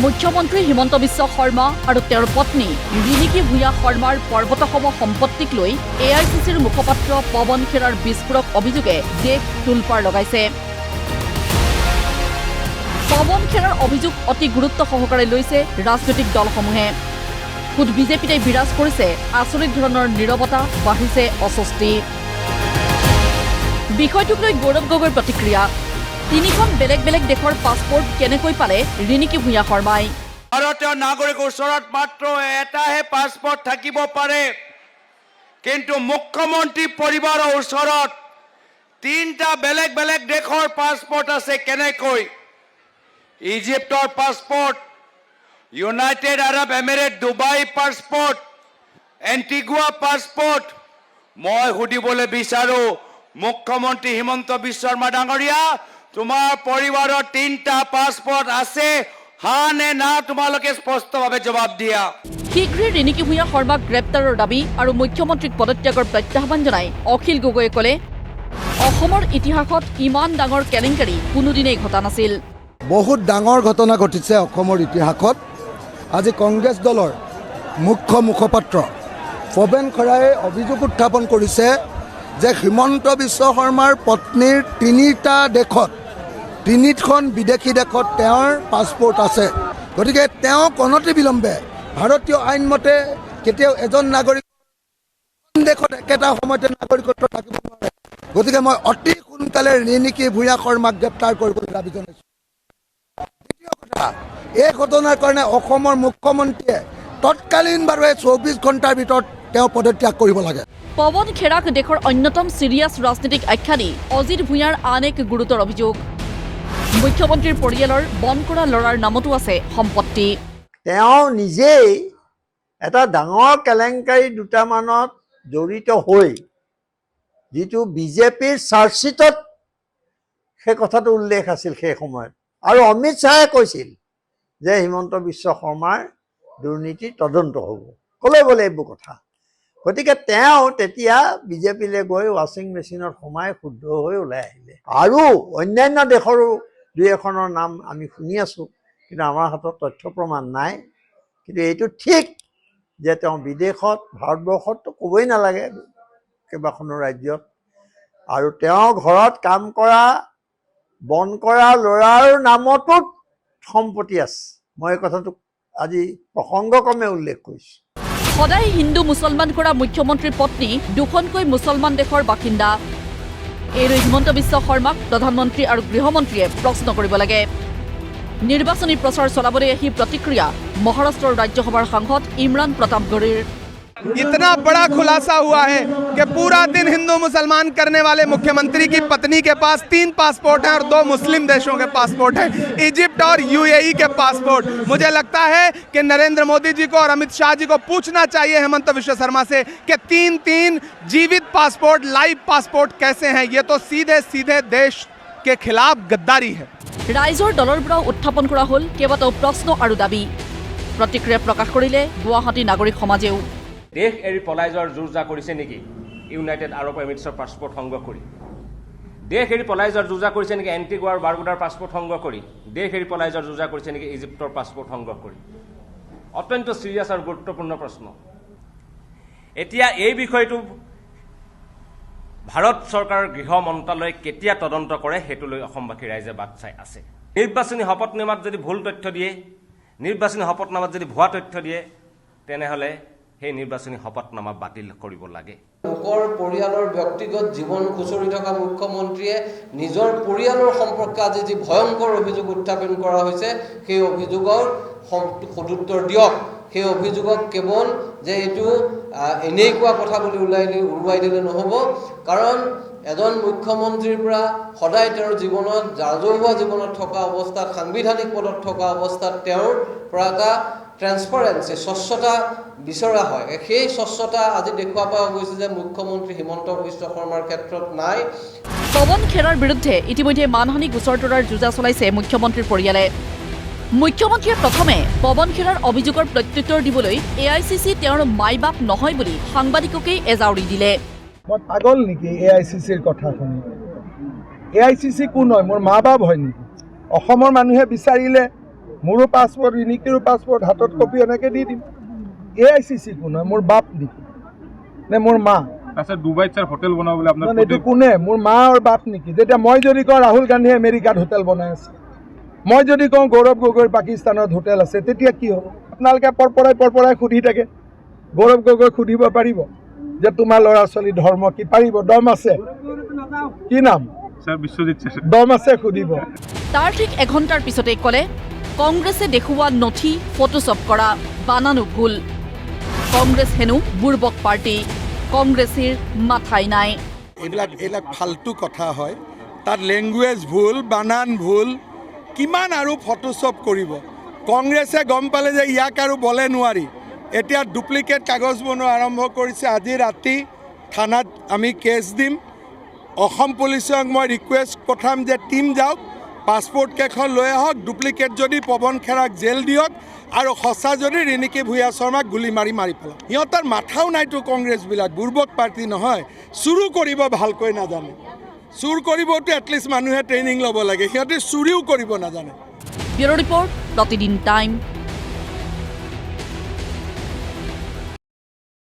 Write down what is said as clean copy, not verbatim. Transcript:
মুখ্যমন্ত্ৰী হিমন্ত বিশ্ব শৰ্মা আৰু তেওঁৰ পত্নী ৰিণিকী ভূঞা শৰ্মাৰ পৰ্বতসম সম্পত্তিক লৈ AICCৰ মুখপাত্ৰ পৱন খেৰাৰ বিস্ফোৰক অভিযোগে দেশ তোলপাৰ লগাইছে। পৱন খেৰাৰ অভিযোগ অতি গুৰুত্ব সহকাৰে লৈছে ৰাজনৈতিক দলসমূহে। খুদ বিজেপিতে বিৰাজ কৰিছে আচৰিত ধৰণৰ নীৰৱতা, বাঢ়িছে অস্বস্তি। বিষয়টোক লৈ গৌৰৱ গগৈৰ প্ৰতিক্ৰিয়া। তিনিখন বেলেগ বেলেগ দেশৰ পাছপোৰ্ট কেনেকৈ পালে ৰিণিকী ভূঞা শৰ্মাই? ভাৰতীয় নাগৰিকৰ ওচৰত মাত্ৰ এটাহে পাছপোৰ্ট থাকিব পাৰে, কিন্তু মুখ্যমন্ত্ৰী পৰিবাৰৰ ওচৰত তিনিটা বেলেগ বেলেগ দেশৰ পাছপোৰ্ট আছে। কেনেকৈ? ইজিপ্তৰ passport, United Arab Emirate Dubai passport, Antigua passport. মই সুধিবলৈ বিচাৰো মুখ্যমন্ত্ৰী হিমন্ত বিশ্ব শৰ্মা ডাঙৰীয়া, তোমাৰ পৰিবাৰৰ তিনিটা পাছপোৰ্ট আছে হা নে না? তোমালোকে স্পষ্টভাৱে জবাব দিয়া। শীঘ্ৰে ৰিণিকী ভূঞা শৰ্মাক গ্ৰেপ্তাৰৰ দাবী আৰু মুখ্যমন্ত্ৰীক পদত্যাগৰ প্ৰত্যাহ্বান জনাই অখিল গগৈয়ে ক'লে, অসমৰ ইতিহাসত ইমান ডাঙৰ কেলেংকাৰী কোনোদিনেই ঘটা নাছিল। বহুত ডাঙৰ ঘটনা ঘটিছে অসমৰ ইতিহাসত। আজি কংগ্ৰেছ দলৰ মুখ্য মুখপাত্ৰ পৱন খেৰাই অভিযোগ উত্থাপন কৰিছে যে হিমন্ত বিশ্ব শৰ্মাৰ পত্নীৰ তিনিখন বিদেশী দেশত তেওঁৰ পাছপোৰ্ট আছে। গতিকে তেওঁ অনতি বিলম্বে ভাৰতীয় আইন মতে কেতিয়াও এজন নাগৰিক দেশত একেটা সময়তে নাগৰিকত্ব থাকিব নোৱাৰে। গতিকে মই অতি সোনকালে ৰিণিকী ভূঞা শৰ্মাক গ্ৰেপ্তাৰ কৰিবলৈ দাবী জনাইছোঁ। দ্বিতীয় কথা, এই ঘটনাৰ কাৰণে অসমৰ মুখ্যমন্ত্ৰীয়ে তৎকালীনভাৱে 24 ঘণ্টাৰ ভিতৰত তেওঁ পদত্যাগ কৰিব লাগে। পৱন খেৰাক দেশৰ অন্যতম চিৰিয়াছ ৰাজনীতিক আখ্যা দি অজিত ভূঞাৰ আন এক গুৰুতৰ অভিযোগ। মুখ্যমন্ত্ৰীৰ পৰিয়ালৰ বন কৰা ল'ৰাৰ নামতো আছে সম্পত্তি। তেওঁ নিজেই এটা ডাঙৰ কেলেংকাৰী দুটামানত জড়িত হৈ যিটো বিজেপিৰ চাৰ্জশ্বিটত সেই কথাটো উল্লেখ আছিল সেই সময়ত, আৰু অমিত শ্বাহে কৈছিল যে হিমন্ত বিশ্ব শৰ্মাৰ দুৰ্নীতিৰ তদন্ত হ'ব, ক'লে বোলে এইবোৰ কথা। গতিকে তেওঁ তেতিয়া বিজেপিলৈ গৈ ৱাশ্বিং মেচিনত সোমাই শুদ্ধ হৈ ওলাই আহিলে। আৰু অন্যান্য দেশৰো দুই এখনৰ নাম আমি শুনি আছোঁ, কিন্তু আমাৰ হাতত তথ্য প্ৰমাণ নাই। কিন্তু এইটো ঠিক যে তেওঁ বিদেশত, ভাৰতবৰ্ষততো ক'বই নালাগে কেইবাখনো ৰাজ্যত, আৰু তেওঁ ঘৰত কাম কৰা বন কৰা ল'ৰাৰ নামতো সম্পত্তি আছে। মই এই কথাটো আজি প্ৰসংগক্ৰমে উল্লেখ কৰিছোঁ। সদায় হিন্দু মুছলমান কৰা মুখ্যমন্ত্ৰীৰ পত্নী দুখনকৈ মুছলমান দেশৰ বাসিন্দা। এইলৈ হিমন্ত বিশ্ব শৰ্মাক প্ৰধানমন্ত্ৰী আৰু গৃহমন্ত্ৰীয়ে প্ৰশ্ন কৰিব লাগে। নিৰ্বাচনী প্ৰচাৰ চলাবলৈ আহি প্ৰতিক্ৰিয়া মহাৰাষ্ট্ৰৰ ৰাজ্যসভাৰ সাংসদ ইমৰান প্ৰতাপ গড়িৰ। इतना बड़ा खुलासा हुआ है कि पूरा दिन हिंदू मुसलमान करने वाले मुख्यमंत्री की पत्नी के पास 3 पासपोर्ट हैं और 2 मुस्लिम देशों के पासपोर्ट हैं, इजिप्ट और UAE के पासपोर्ट। मुझे लगता है कि नरेंद्र मोदी जी को और अमित शाह जी को पूछना चाहिए हेमंत विश्व शर्मा से कि 3 जीवित पासपोर्ट, लाइव पासपोर्ट कैसे हैं? ये तो सीधे सीधे देश के खिलाफ गद्दारी है। ৰাইজৰ দলৰ পৰা উত্থাপন কৰা হ'ল কেইবাটাও প্ৰশ্ন আৰু দাবী। প্ৰতিক্ৰিয়া প্ৰকাশ কৰিলে গুৱাহাটী নাগৰিক সমাজেও। দেশ এৰি পলাই যোৱাৰ জোৰ জা কৰিছে নেকি ইউনাইটেড আৰব এমিৰেটছৰ পাছপোৰ্ট সংগ্ৰহ কৰি? দেশ এৰি পলাই যোৱাৰ জোৰ জা কৰিছে নেকি এণ্টিগুৱা আৰু বাৰমুডাৰ পাছপোৰ্ট সংগ্ৰহ কৰি? দেশ এৰি পলাই যোৱাৰ জোৰ জা কৰিছে নেকি ইজিপ্তৰ পাছপোৰ্ট সংগ্ৰহ কৰি? অত্যন্ত চিৰিয়াছ আৰু গুৰুত্বপূৰ্ণ প্ৰশ্ন। এতিয়া এই বিষয়টো ভাৰত চৰকাৰৰ গৃহ মন্ত্ৰালয়ে কেতিয়া তদন্ত কৰে সেইটোলৈ অসমবাসী ৰাইজে বাট চাই আছে। নিৰ্বাচনী শপতনামাত যদি ভুল তথ্য দিয়ে, নিৰ্বাচনী শপতনামাত যদি ভুৱা তথ্য দিয়ে, তেনেহ'লে সেই নিৰ্বাচনী শপতনামা বাতিল কৰিব লাগে। লোকৰ পৰিয়ালৰ ব্যক্তিগত জীৱন খুচৰি থকা মুখ্যমন্ত্ৰীয়ে নিজৰ পৰিয়ালৰ সম্পৰ্কে আজি যি ভয়ংকৰ অভিযোগ উত্থাপন কৰা হৈছে, সেই অভিযোগৰ সদুত্তৰ দিয়ক। সেই অভিযোগক কেৱল যে এইটো এনেই কোৱা কথা বুলি উৰুৱাই দিলে নহ'ব, কাৰণ এজন মুখ্যমন্ত্ৰীৰ পৰা সদায় তেওঁৰ জীৱনত, ৰাজহুৱা জীৱনত থকা অৱস্থাত, সাংবিধানিক পদত থকা অৱস্থাত তেওঁৰ পৰা এটা ট্ৰেন্সপাৰেঞ্চি, স্বচ্ছতা বিচৰা হয়। সেই স্বচ্ছতা আজি দেখুওৱা পোৱা গৈছে যে মুখ্যমন্ত্ৰী হিমন্ত বিশ্ব শৰ্মাৰ ক্ষেত্ৰত নাই। পৱন খেৰাৰ বিৰুদ্ধে ইতিমধ্যে মানহানি গোচৰ তৰাৰ যোজা চলাইছে মুখ্যমন্ত্ৰীৰ পৰিয়ালে। মুখ্যমন্ত্ৰীয়ে প্ৰথমে পৱন খেৰাৰ অভিযোগৰ প্ৰত্যুত্তৰ দিবলৈ AICC তেওঁৰ মাই বাপ নহয় বুলি সাংবাদিককেই এজাউৰি দিলে। মই পাগল নেকি AICCৰ কথা শুনি? AICC কোন হয়? মোৰ মা বাপ হয় নেকি? অসমৰ মানুহে বিচাৰিলে মোৰো পাছপৰ্ট ৰিনিকিৰো পাছপৰ্ট হাতত কপি এনেকৈ দি দিম AICC কোন হয় মোৰ বাপ নেকি নে মোৰ মা আচ্ছা ডুবাইত স্যাৰ হোটেল বনাব বলে আপনাৰ এইটো কোনে মোৰ মা আৰু বাপ নেকি যেতিয়া মই যদি কওঁ ৰাহুল গান্ধীয়ে আমেৰিকাত হোটেল বনাই আছে মই যদি কওঁ গৌৰৱ গগৈৰ পাকিস্তানত হোটেল আছে তেতিয়া কি হ'ব আপোনালোকে পৰপৰাই সুধি থাকে গৌৰৱ গগৈ সুধিব পাৰিব যে তোমাৰ ল'ৰা ছোৱালী ধৰ্ম কি পাৰিব দম আছে কি নাম স্যাৰ বিশ্বজিৎ স্যাৰ দম আছে সুধিব তাৰ ঠিক এঘণ্টাৰ পিছতেই ক'লে কংগ্ৰেছে দেখুওৱা নথি ফটোশ্বপ কৰা বানানো ভুল কংগ্ৰেছ হেনো বুৰ্বক পাৰ্টি কংগ্ৰেছীৰ মাথাই নাই এইবিলাক ফাল্টু কথা হয় তাত লেংগুৱেজ ভুল বানান ভুল কিমান আৰু ফটোশ্বপ কৰিব কংগ্ৰেছে গম পালে যে ইয়াক আৰু বলে নোৱাৰি এতিয়া ডুপ্লিকেট কাগজ বনোৱা আৰম্ভ কৰিছে আজি ৰাতি থানাত আমি কেছ দিম অসম পুলিচক মই ৰিকুৱেষ্ট পঠাম যে টিম যাওক পাছপৰ্ট কেইখন লৈ আহক ডুপ্লিকেট যদি পৱন খেৰাক জেল দিয়ক আৰু সঁচা যদি ৰিণিকী ভূঞা শৰ্মাক গুলি মাৰি পেলাওক সিহঁতৰ মাথাও নাইতো কংগ্ৰেছবিলাক বুৰ্বক পাৰ্টি নহয় চুৰু কৰিব ভালকৈ নাজানে চুৰ কৰিবতো এটলিষ্ট মানুহে ট্ৰেইনিং ল'ব লাগে সিহঁতে চুৰিও কৰিব নাজানে ব্যুৰো ৰিপৰ্ট প্ৰতিদিন টাইম